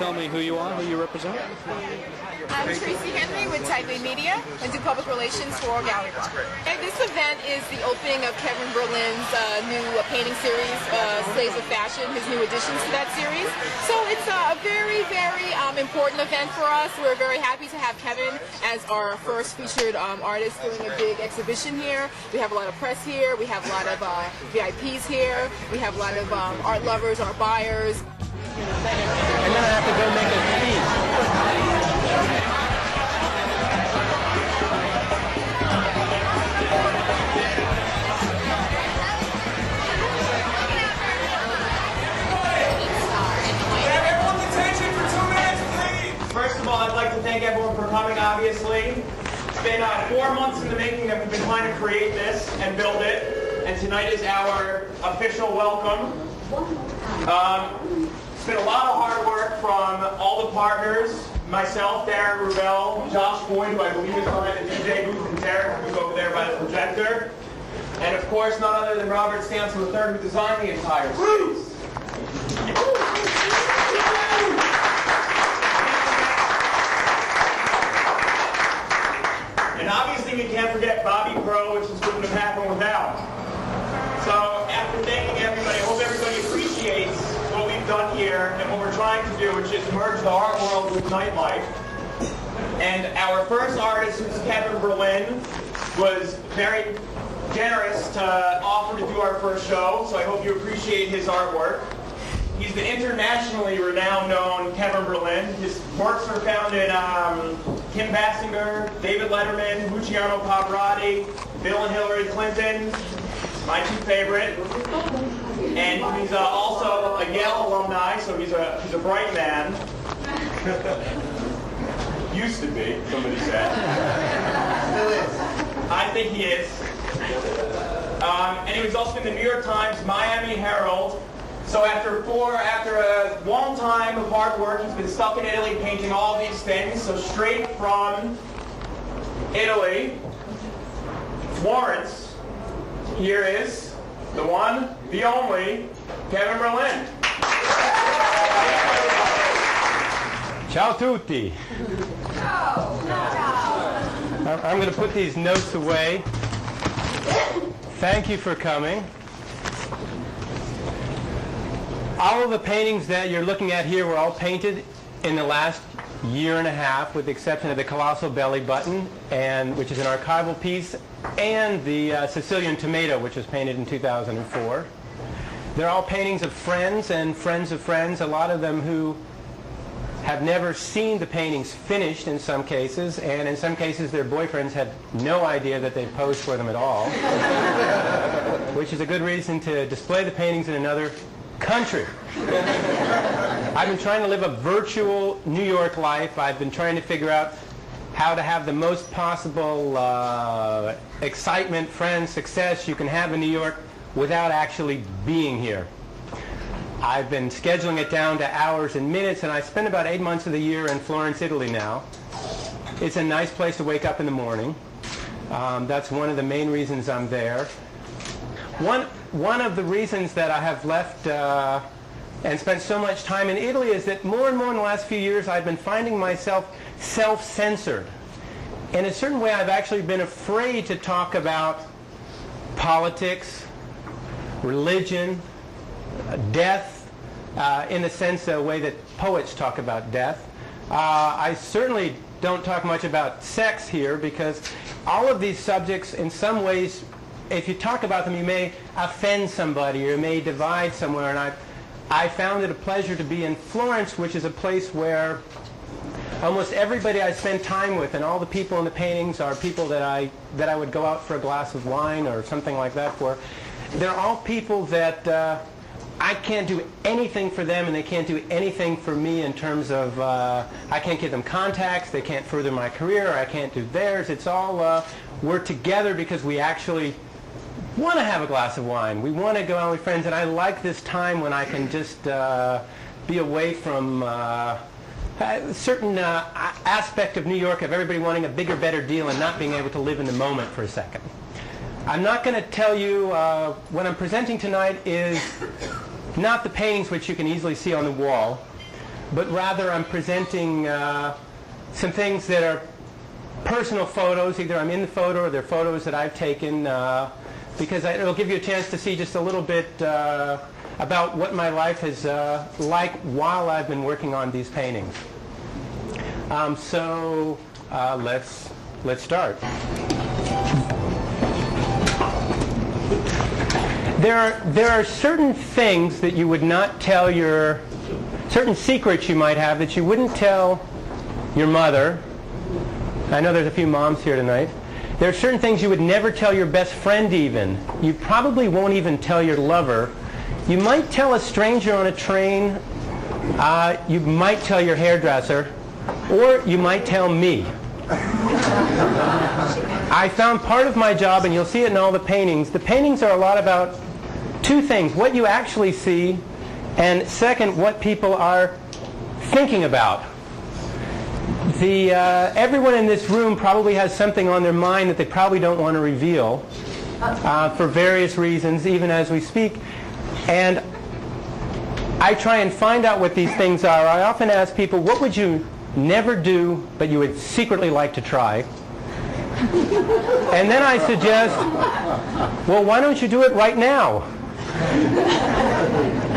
Tell me who you are, who you represent. I'm Tracy Henry with Type A Media and do public relations for GalleryBar. And this event is the opening of Kevin Berlin's new painting series, Slaves of Fashion, his new additions to that series. So it's a very, very important event for us. We're very happy to have Kevin as our first featured artist doing a big exhibition here. We have a lot of press here. We have a lot of VIPs here. We have a lot of art lovers, art buyers. And then I have to go make a speech. Everyone's attention for 2 minutes, please. First of all, I'd like to thank everyone for coming, obviously. It's been 4 months in the making that we've been trying to create this and build it. And tonight is our official welcome. It's been a lot of hard work from all the partners, myself, Darren Rubel, Josh Boyd, who I believe is behind the DJ booth, and Derek, who's over there by the projector. And of course, none other than Robert Stanson III, who designed the entire space. And obviously, we can't forget Bobby Pro, which just wouldn't have happened without. So, after thanking everybody, I hope everybody appreciates what we've done here and what we're trying to do, which is merge the art world with nightlife. And our first artist, who's Kevin Berlin, was very generous to offer to do our first show, so I hope you appreciate his artwork. He's the internationally renowned known Kevin Berlin. His works are found in Kim Basinger, David Letterman, Luciano Pavarotti, Bill and Hillary Clinton, my two favorite. And he's also a Yale alumni, so he's a bright man. Used to be, somebody said. Still is. I think he is. And he was also in the New York Times, Miami Herald. So after a long time of hard work, he's been stuck in Italy painting all these things. So straight from Italy, Florence, here is the one, the only, Kevin Berlin. Ciao tutti. I'm going to put these notes away. Thank you for coming. All of the paintings that you're looking at here were all painted in the last year and a half, with the exception of the Colossal Bellybutton, which is an archival piece, and the Sicilian Tomato, which was painted in 2004. They're all paintings of friends and friends of friends, a lot of them who have never seen the paintings finished in some cases, and in some cases their boyfriends have no idea that they've posed for them at all, which is a good reason to display the paintings in another country. I've been trying to live a virtual New York life. I've been trying to figure out how to have the most possible excitement, friends, success you can have in New York without actually being here. I've been scheduling it down to hours and minutes, and I spend about 8 months of the year in Florence, Italy now. It's a nice place to wake up in the morning. That's one of the main reasons I'm there. One of the reasons that I have left and spent so much time in Italy is that more and more in the last few years I've been finding myself self-censored. In a certain way, I've actually been afraid to talk about politics, religion, death, in the sense, a way that poets talk about death. I certainly don't talk much about sex here, because all of these subjects, in some ways, if you talk about them, you may offend somebody or you may divide somewhere. And I found it a pleasure to be in Florence, which is a place where almost everybody I spend time with, and all the people in the paintings are people that I would go out for a glass of wine or something like that for. They're all people that I can't do anything for them, and they can't do anything for me in terms of I can't give them contacts, they can't further my career, I can't do theirs. It's all we're together because we actually want to have a glass of wine. We want to go out with friends, and I like this time when I can just be away from a certain aspect of New York of everybody wanting a bigger, better deal and not being able to live in the moment for a second. I'm not going to tell you what I'm presenting tonight is not the paintings which you can easily see on the wall. but rather I'm presenting some things that are personal photos. Either I'm in the photo or they're photos that I've taken, because it'll give you a chance to see just a little bit about what my life is like while I've been working on these paintings. So let's start. There are certain things that you would not tell certain secrets you might have that you wouldn't tell your mother. I know there's a few moms here tonight. There are certain things you would never tell your best friend even. You probably won't even tell your lover. You might tell a stranger on a train. You might tell your hairdresser. Or you might tell me. I found part of my job, and you'll see it in all the paintings are a lot about two things: what you actually see, and second, what people are thinking about. Everyone in this room probably has something on their mind that they probably don't want to reveal for various reasons, even as we speak. And I try and find out what these things are. I often ask people, what would you never do, but you would secretly like to try? And then I suggest, well, why don't you do it right now?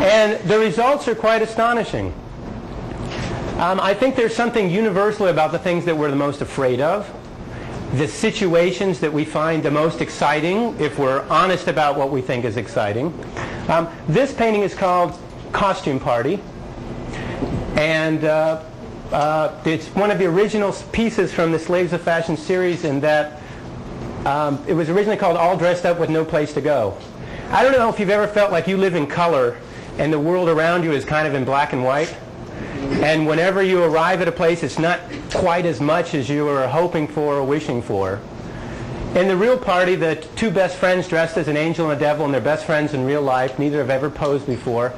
And the results are quite astonishing. I think there's something universal about the things that we're the most afraid of, the situations that we find the most exciting, if we're honest about what we think is exciting. This painting is called Costume Party, and it's one of the original pieces from the Slaves of Fashion series, in that it was originally called All Dressed Up with No Place to Go. I don't know if you've ever felt like you live in color and the world around you is kind of in black and white, and whenever you arrive at a place it's not quite as much as you were hoping for or wishing for. In the real party, the two best friends dressed as an angel and a devil, and they're best friends in real life, neither have ever posed before,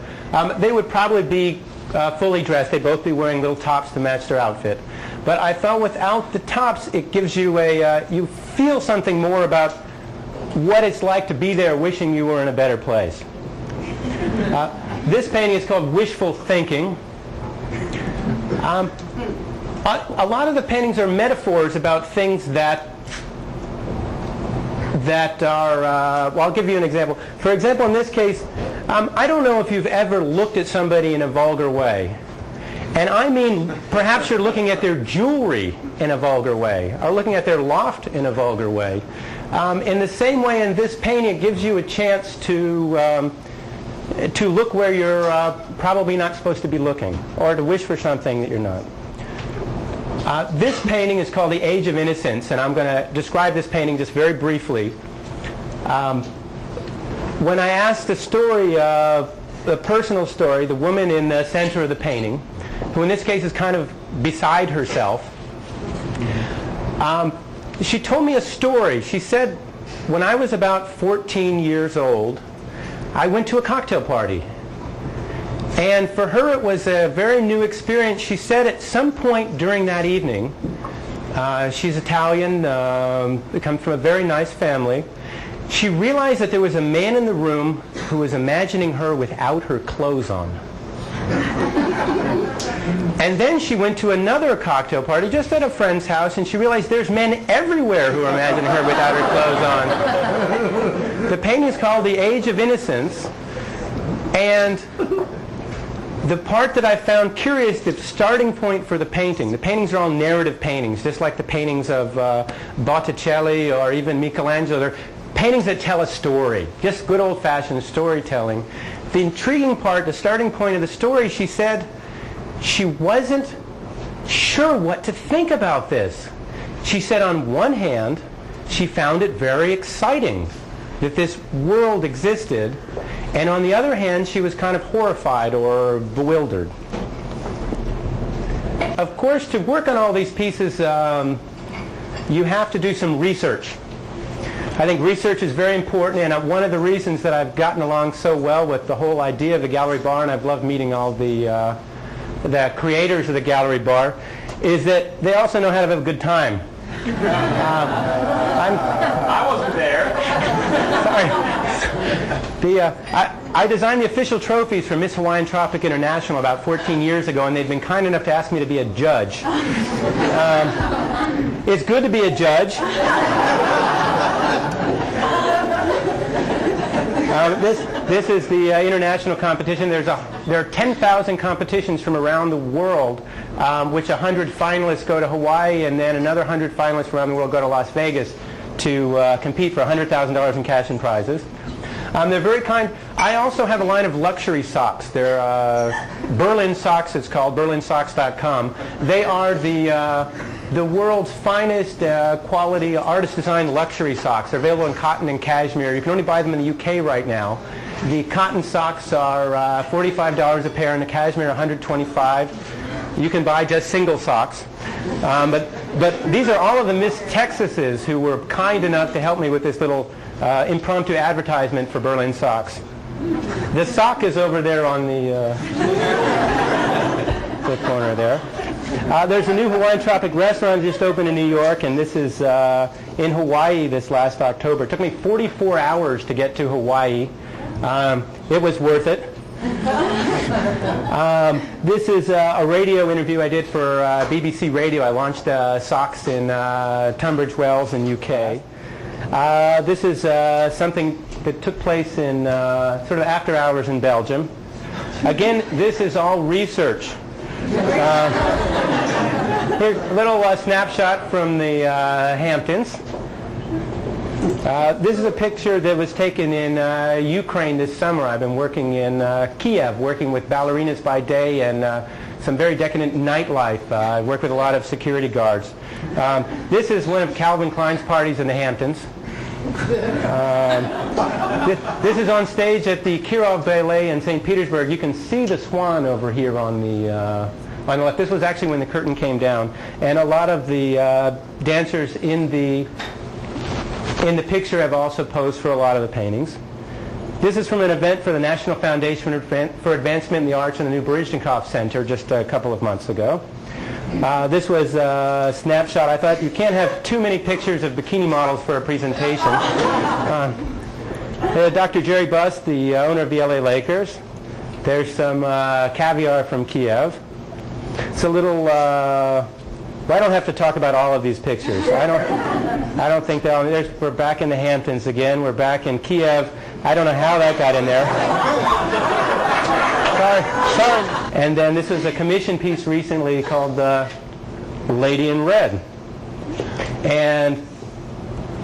they would probably be fully dressed. They'd both be wearing little tops to match their outfit. But I felt without the tops, it gives you you feel something more about what it's like to be there wishing you were in a better place. This painting is called Wishful Thinking. A lot of the paintings are metaphors about things that are, well, I'll give you an example. For example, in this case, I don't know if you've ever looked at somebody in a vulgar way. And I mean, perhaps you're looking at their jewelry in a vulgar way, or looking at their loft in a vulgar way. In the same way, in this painting, it gives you a chance to look where you're probably not supposed to be looking, or to wish for something that you're not. This painting is called the Age of Innocence, and I'm going to describe this painting just very briefly. When I asked the story, the personal story, the woman in the center of the painting, who in this case is kind of beside herself, she told me a story. She said, when I was about 14 years old, I went to a cocktail party. And for her, it was a very new experience. She said at some point during that evening, she's Italian, comes from a very nice family, she realized that there was a man in the room who was imagining her without her clothes on. And then she went to another cocktail party just at a friend's house, and she realized there's men everywhere who are imagining her without her clothes on. The painting is called The Age of Innocence, and the part that I found curious, the starting point for the paintings are all narrative paintings, just like the paintings of Botticelli or even Michelangelo. They're paintings that tell a story, just good old-fashioned storytelling. The intriguing part, the starting point of the story, she said she wasn't sure what to think about this. She said on one hand, she found it very exciting that this world existed, and on the other hand, she was kind of horrified or bewildered. Of course, to work on all these pieces, you have to do some research. I think research is very important, and one of the reasons that I've gotten along so well with the whole idea of the Gallery Bar, and I've loved meeting all the creators of the Gallery Bar, is that they also know how to have a good time. I wasn't there. Sorry. I designed the official trophies for Miss Hawaiian Tropic International about 14 years ago, and they've been kind enough to ask me to be a judge. It's good to be a judge. This is the international competition. There are 10,000 competitions from around the world, which 100 finalists go to Hawaii, and then another 100 finalists from around the world go to Las Vegas to compete for $100,000 in cash and prizes. They're very kind. I also have a line of luxury socks. They're Berlin socks, it's called, berlinsocks.com. They are the world's finest quality artist-designed luxury socks. They're available in cotton and cashmere. You can only buy them in the UK right now. The cotton socks are $45 a pair, and the cashmere $125. You can buy just single socks. But these are all of the Miss Texases who were kind enough to help me with this little impromptu advertisement for Berlin socks. The sock is over there on the corner there. There's a new Hawaiian Tropic restaurant just opened in New York, and this is in Hawaii this last October. It took me 44 hours to get to Hawaii. It was worth it. This is a radio interview I did for BBC Radio. I launched socks in Tunbridge Wells in UK. This is something that took place in sort of after hours in Belgium. Again, this is all research. Here's a little snapshot from the Hamptons. This is a picture that was taken in Ukraine this summer. I've been working in Kiev, working with ballerinas by day and some very decadent nightlife. I work with a lot of security guards. This is one of Calvin Klein's parties in the Hamptons. This is on stage at the Kirov Ballet in St. Petersburg. You can see the swan over here on the left. This was actually when the curtain came down. And a lot of the dancers in the picture have also posed for a lot of the paintings. This is from an event for the National Foundation for Advancement in the Arts in the new Baryshnikov Center just a couple of months ago. This was a snapshot. I thought you can't have too many pictures of bikini models for a presentation. Dr. Jerry Buss, the owner of the LA Lakers. There's some caviar from Kiev. It's a little... I don't have to talk about all of these pictures. I don't think that... We're back in the Hamptons again. We're back in Kiev. I don't know how that got in there. Sorry. And then this is a commission piece recently called Lady in Red. And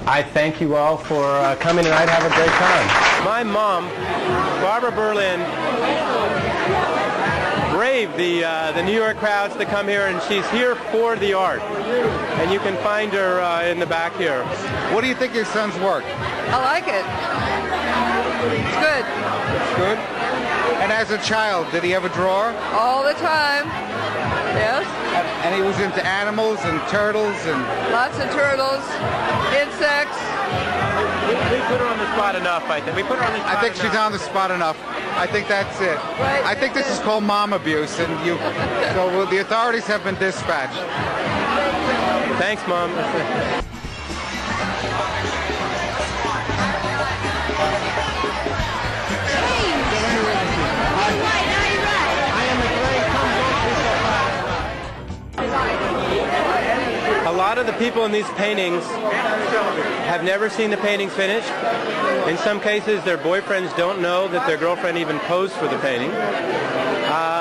I thank you all for coming tonight. Have a great time. My mom, Barbara Berlin, braved the New York crowds to come here, and she's here for the art. And you can find her in the back here. What do you think of your son's work? I like it. It's good. It's good? And as a child, did he ever draw? All the time. Yes. And he was into animals and turtles and... Lots of turtles, insects. We put her on the spot enough, I think. We put her on the spot I think enough. she's on the spot enough. I think that's it. Right. I think this is called mom abuse, and so the authorities have been dispatched. Thanks, Mom. A lot of the people in these paintings have never seen the paintings finished. In some cases, their boyfriends don't know that their girlfriend even posed for the painting.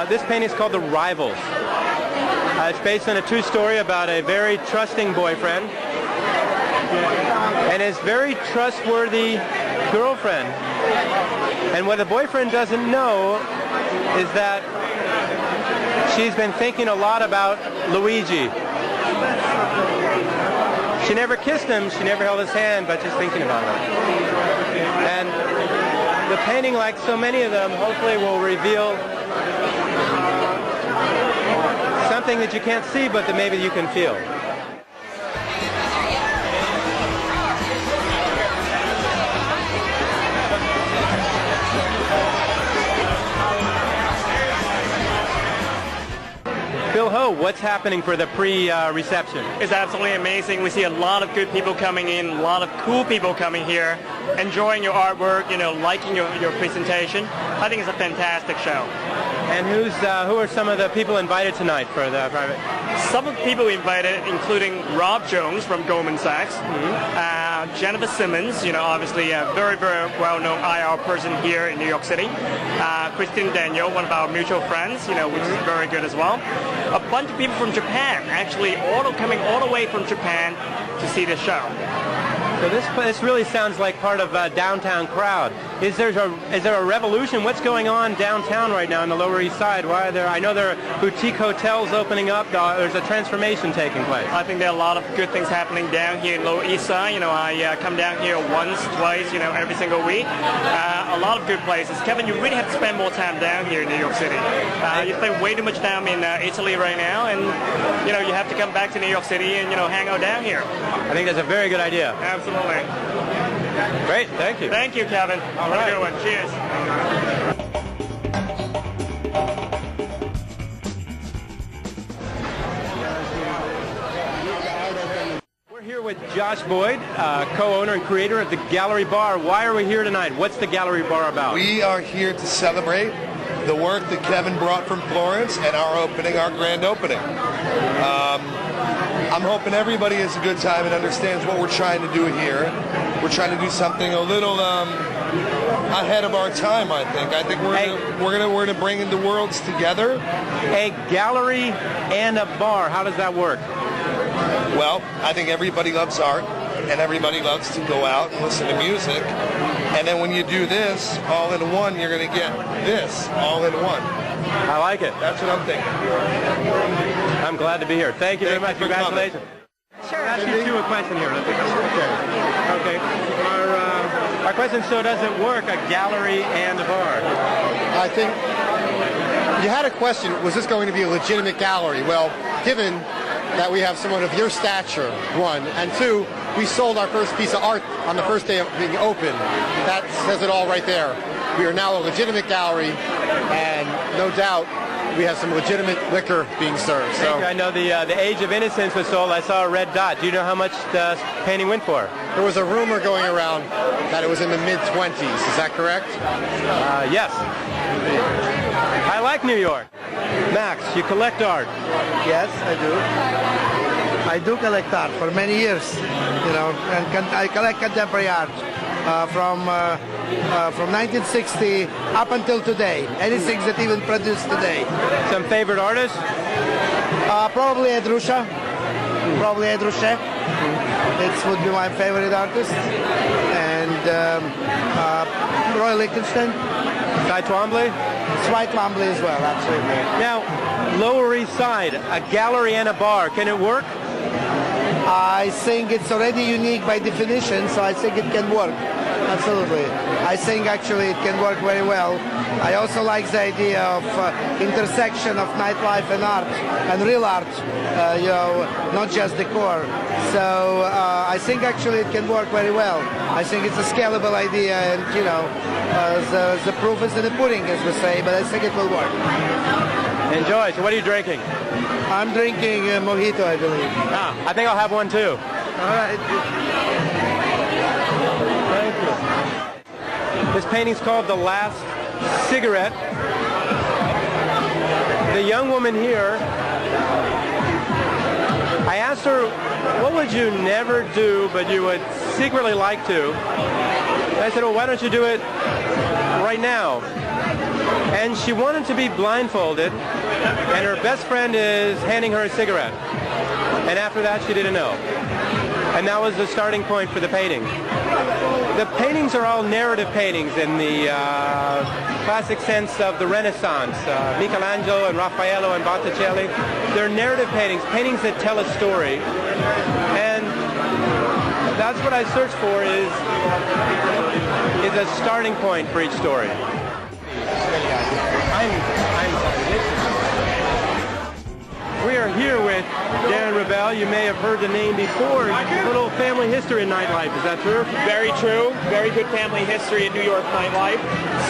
This painting is called The Rivals. It's based on a true story about a very trusting boyfriend and his very trustworthy girlfriend. And what the boyfriend doesn't know is that she's been thinking a lot about Luigi. She never kissed him, she never held his hand, but just thinking about him. And the painting, like so many of them, hopefully will reveal something that you can't see, but that maybe you can feel. Bill Ho, what's happening for the pre-reception? It's absolutely amazing. We see a lot of good people coming in, a lot of cool people coming here, enjoying your artwork, liking your presentation. I think it's a fantastic show. And who are some of the people invited tonight for the private? Some of the people invited, including Rob Jones from Goldman Sachs, Jennifer Simmons, obviously a very, very well-known IR person here in New York City, Christine Daniel, one of our mutual friends, which is very good as well. A bunch of people from Japan, actually, coming all the way from Japan to see the show. So this really sounds like part of a downtown crowd. Is there a revolution? What's going on downtown right now on the Lower East Side? Why are there? I know there are boutique hotels opening up. There's a transformation taking place. I think there are a lot of good things happening down here in Lower East Side. I come down here once, twice, every single week. A lot of good places. Kevin, you really have to spend more time down here in New York City. You spend way too much time in Italy right now, and you have to come back to New York City and hang out down here. I think that's a very good idea. Absolutely. Great, thank you. Thank you, Kevin. All right. Have a good one. Cheers. We're here with Josh Boyd, co-owner and creator of the GalleryBar. Why are we here tonight? What's the GalleryBar about? We are here to celebrate the work that Kevin brought from Florence and our grand opening. I'm hoping everybody has a good time and understands what we're trying to do here. We're trying to do something a little ahead of our time, I think. I think we're gonna bring the worlds together. A gallery and a bar. How does that work? Well, I think everybody loves art and everybody loves to go out and listen to music. And then when you do this all in one, you're gonna get this all in one. I like it. That's what I'm thinking. I'm glad to be here. Thank you very much. Congratulations. Sure. I'll ask you a question here. Okay. Our question, so does it work, a gallery and a bar? I think you had a question, was this going to be a legitimate gallery? Well, given that we have someone of your stature, one, and two, we sold our first piece of art on the first day of being open. That says it all right there. We are now a legitimate gallery, and no doubt we have some legitimate liquor being served. So I know the Age of Innocence was sold. I saw a red dot. Do you know how much the painting went for? there was a rumor going around that it was in the mid-20s. Is that correct? Yes. I like New York. Max, you collect art. Yes, I do. I do collect art for many years, and I collect contemporary art from 1960 up until today. Anything that even produced today. Some favorite artists? Probably Ed Ruscha. Probably Ed Ruscha. It would be my favorite artist. And Roy Lichtenstein. Cy Twombly? Cy Twombly as well, absolutely. Now, Lower East Side, a gallery and a bar. Can it work? I think it's already unique by definition, so I think it can work. Absolutely. I think actually it can work very well. I also like the idea of intersection of nightlife and art, and real art, not just decor. So I think actually it can work very well. I think it's a scalable idea, and the proof is in the pudding, as we say, but I think it will work. Enjoy. So what are you drinking? I'm drinking mojito, I believe. Ah, I think I'll have one too. All right. Thank you. This painting's called The Last Cigarette. The young woman here, I asked her, what would you never do but you would secretly like to? And I said, well, why don't you do it right now? And she wanted to be blindfolded, and her best friend is handing her a cigarette. And after that, she didn't know. And that was the starting point for the painting. The paintings are all narrative paintings in the classic sense of the Renaissance. Michelangelo and Raffaello and Botticelli. They're narrative paintings, paintings that tell a story. And that's what I search for is a starting point for each story. We are here with Darren Rebel. You may have heard the name before. A little family history in nightlife. Is that true? Very true. Very good family history in New York nightlife.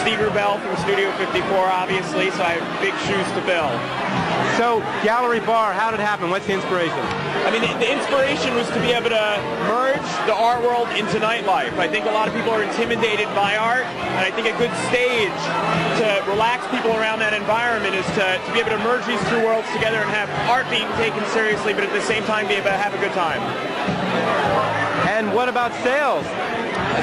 Steve Rebel from Studio 54, obviously, so I have big shoes to fill. So, GalleryBar, how did it happen? What's the inspiration? I mean, the inspiration was to be able to merge the art world into nightlife. I think a lot of people are intimidated by art, and I think a good stage to relax people around that environment is to be able to merge these two worlds together and have art being taken seriously, but at the same time be able to have a good time. And what about sales?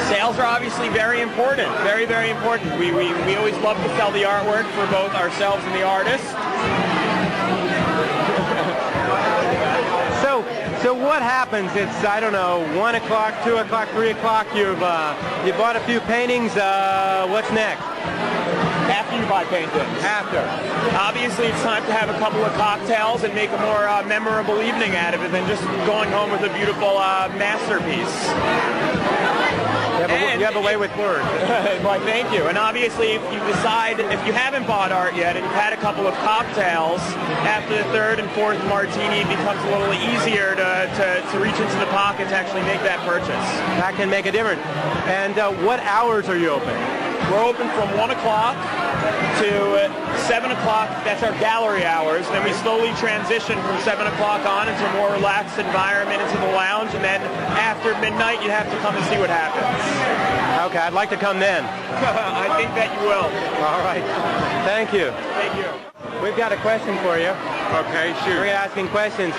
Sales are obviously very important, very, very important. We always love to sell the artwork for both ourselves and the artists. So what happens? It's, I don't know, 1 o'clock, 2 o'clock, 3 o'clock, you bought a few paintings, what's next? After you buy paintings. After. Obviously, it's time to have a couple of cocktails and make a more memorable evening out of it than just going home with a beautiful masterpiece. You have a way with words. Why, thank you. And obviously, if you decide, if you haven't bought art yet and you've had a couple of cocktails, after the third and fourth martini, it becomes a little easier to reach into the pocket to actually make that purchase. That can make a difference. And what hours are you open? We're open from 1 o'clock to 7 o'clock. That's our gallery hours. Then we slowly transition from 7 o'clock on into a more relaxed environment, into the lounge. And then after midnight, you have to come and see what happens. Okay, I'd like to come then. I think that you will. All right. Thank you. Thank you. We've got a question for you. Okay, shoot. We're asking questions.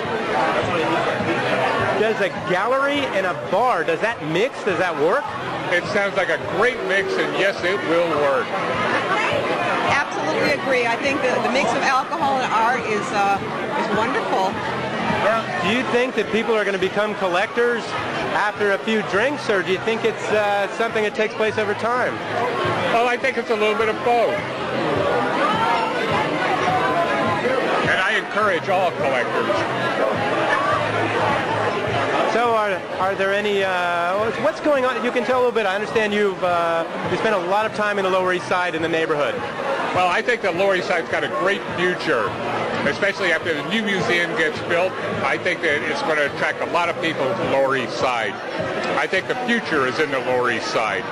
Does a gallery and a bar, does that mix? Does that work? It sounds like a great mix, and yes, it will work. Absolutely agree. I think the mix of alcohol and art is wonderful. Now, do you think that people are going to become collectors after a few drinks, or do you think it's something that takes place over time? Well, I think it's a little bit of both. And I encourage all collectors. So are there any, what's going on? You can tell a little bit. I understand you spent a lot of time in the Lower East Side in the neighborhood. Well, I think the Lower East Side's got a great future, especially after the new museum gets built. I think that it's going to attract a lot of people to the Lower East Side. I think the future is in the Lower East Side.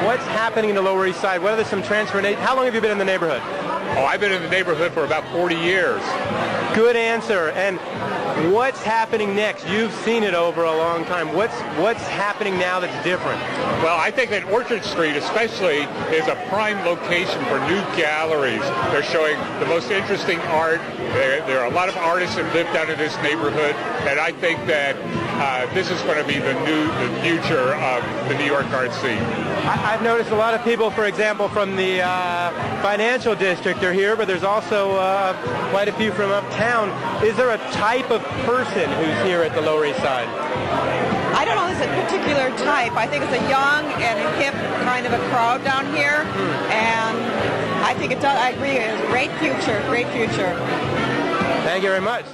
What's happening in the Lower East Side? What are there some transformations? How long have you been in the neighborhood? Oh, I've been in the neighborhood for about 40 years. Good answer. And what's happening next? You've seen it over a long time. What's happening now that's different? Well, I think that Orchard Street especially is a prime location for new galleries. They're showing the most interesting art. There are a lot of artists that live down in this neighborhood, and I think that this is going to be the future of the New York art scene. I've noticed a lot of people, for example, from the financial district are here, but there's also quite a few from uptown. Is there a type of person who's here at the Lower East Side? I don't know if it's a particular type. I think it's a young and a hip kind of a crowd down here, and I think it does. I agree. It's a great future. Great future. Thank you very much.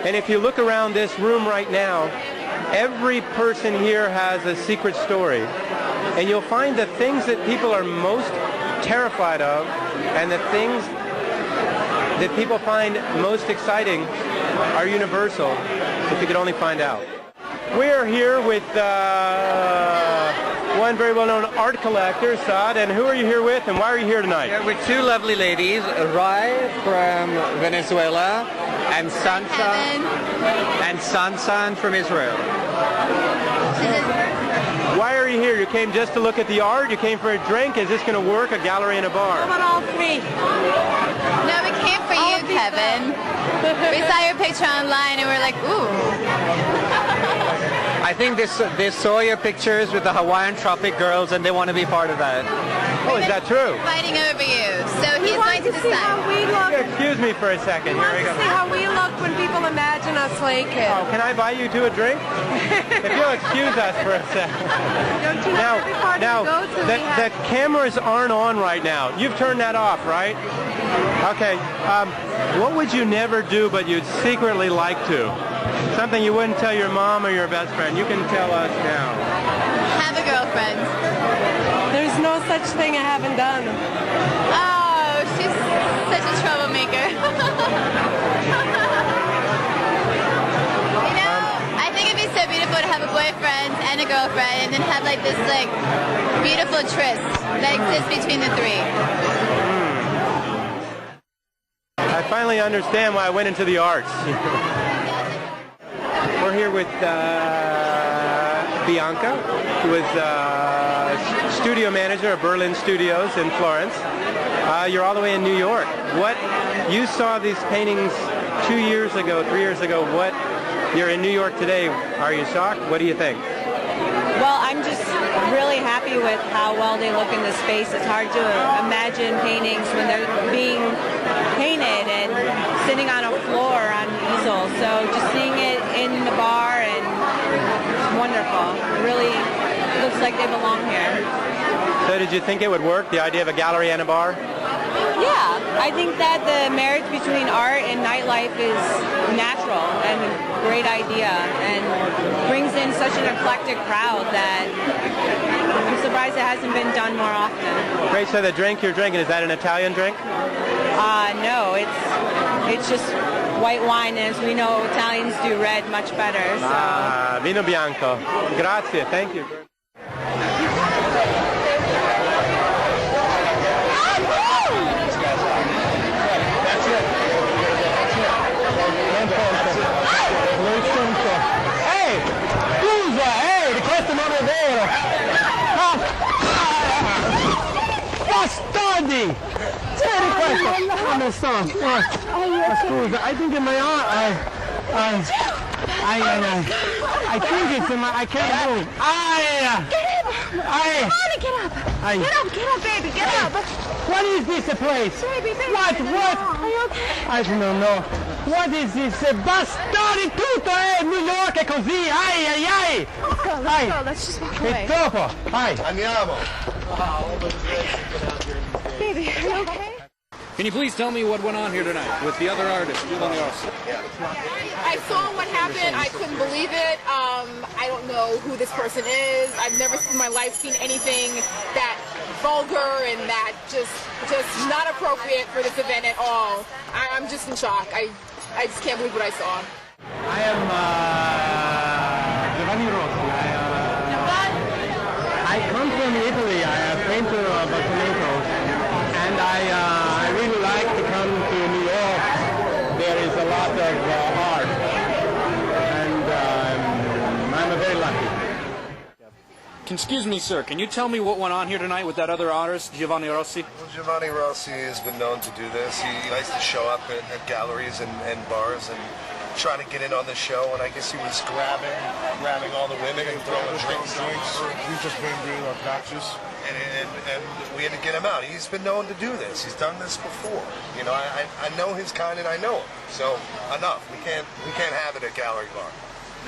And if you look around this room right now, every person here has a secret story. And you'll find the things that people are most terrified of and the things that people find most exciting are universal, if you could only find out. We're here with one very well-known art collector, Saad, and who are you here with and why are you here tonight? Here with two lovely ladies, Rai from Venezuela and Sansan from Israel. Why are you here? You came just to look at the art? You came for a drink? Is this going to work, a gallery and a bar? How about all three? No, we came for you, Kevin. We saw your picture online and we're like, ooh. I think they saw your pictures with the Hawaiian Tropic girls and they want to be part of that. Oh, is that true? Fighting over you. So he's going to decide. How we look. Excuse me for a second. Here we go. See how we look when people imagine us naked. Oh, can I buy you two a drink? If you'll excuse us for a second. Don't you know every party we go to the cameras aren't on right now. You've turned that off, right? Okay. What would you never do but you'd secretly like to? Something you wouldn't tell your mom or your best friend. You can tell us now. Have a girlfriend. There's no such thing I haven't done. Oh, she's such a troublemaker. boyfriend and a girlfriend, and then have like this like beautiful tryst that exists between the three. I finally understand why I went into the arts. We're here with Bianca, who is studio manager of Berlin Studios in Florence. You're all the way in New York. You saw these paintings 2 years ago, 3 years ago. You're in New York today. Are you shocked? What do you think? Well, I'm just really happy with how well they look in the space. It's hard to imagine paintings when they're being painted and sitting on a floor on easels. So just seeing it in the bar, and it's wonderful. It really looks like they belong here. So did you think it would work, the idea of a gallery and a bar? Yeah, I think that the marriage between art and nightlife is natural and a great idea, and brings in such an eclectic crowd that I'm surprised it hasn't been done more often. Great. So the drink you're drinking, is that an Italian drink? No, it's just white wine, and as we know, Italians do red much better. So. Vino bianco. Grazie. Thank you. Bastardi! Scusa, I think in my arm, I think it's in my, I can't move. Get up! Get up, baby, get up! What is this place? Baby, What? Are you okay? I don't know. What is this? Bastardi tutto, New York è così, ai. Let's go, let's just walk away. È troppo, Andiamo. Baby, are you okay? Can you please tell me what went on here tonight with the other artist, Giovanni Rossi? I saw what happened. I couldn't believe it. I don't know who this person is. I've never in my life seen anything that vulgar and that just not appropriate for this event at all. I'm just in shock. I just can't believe what I saw. I am Giovanni Rossi. I come from Italy. I am a painter of tomatoes, and I really like to come to New York. There is a lot of art, and I'm very lucky. Excuse me, sir. Can you tell me what went on here tonight with that other artist, Giovanni Rossi? Well, Giovanni Rossi has been known to do this. He likes to show up at galleries and bars and try to get in on the show, and I guess he was grabbing all the women and throwing drinks. He's just been being obnoxious. And we had to get him out. He's been known to do this. He's done this before. You know, I know his kind and I know him. So enough. We can't have it at GalleryBar.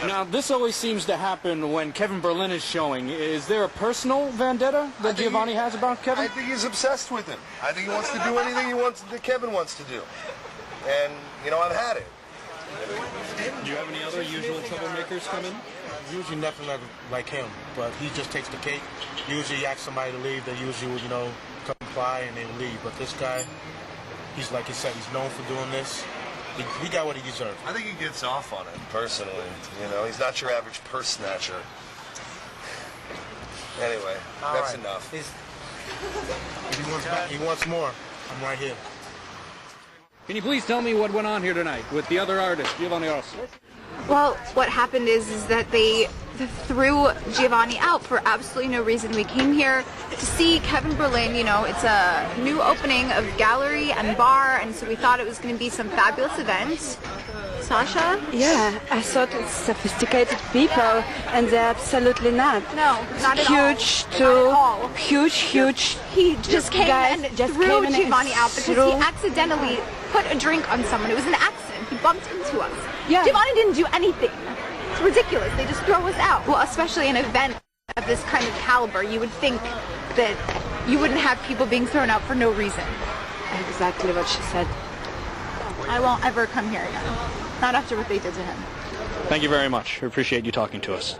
Now, this always seems to happen when Kevin Berlin is showing. Is there a personal vendetta that Giovanni has about Kevin? I think he's obsessed with him. I think he wants to do anything that Kevin wants to do. And, you know, I've had it. Do you have any other usual troublemakers come in? Usually nothing like him, but he just takes the cake. Usually he asks somebody to leave, they usually, comply and they leave. But this guy, he's like he said, he's known for doing this. He got what he deserved. I think he gets off on it, personally. You know, he's not your average purse snatcher. Anyway, that's enough. If he wants more, I'm right here. Can you please tell me what went on here tonight with the other artist, Giovanni Rossi? Well, what happened is that they threw Giovanni out for absolutely no reason. We came here to see Kevin Berlin. You know, it's a new opening of gallery and bar, and so we thought it was going to be some fabulous event. Sasha? Yeah, I thought it's sophisticated people, and they're absolutely not. No, not at all. Huge. He just came and threw Giovanni out because he accidentally put a drink on someone. It was an accident. He bumped into us. Yeah. Giovanni didn't do anything. It's ridiculous. They just throw us out. Well, especially an event of this kind of caliber, you would think that you wouldn't have people being thrown out for no reason. Exactly what she said. I won't ever come here again. Not after what they did to him. Thank you very much. We appreciate you talking to us.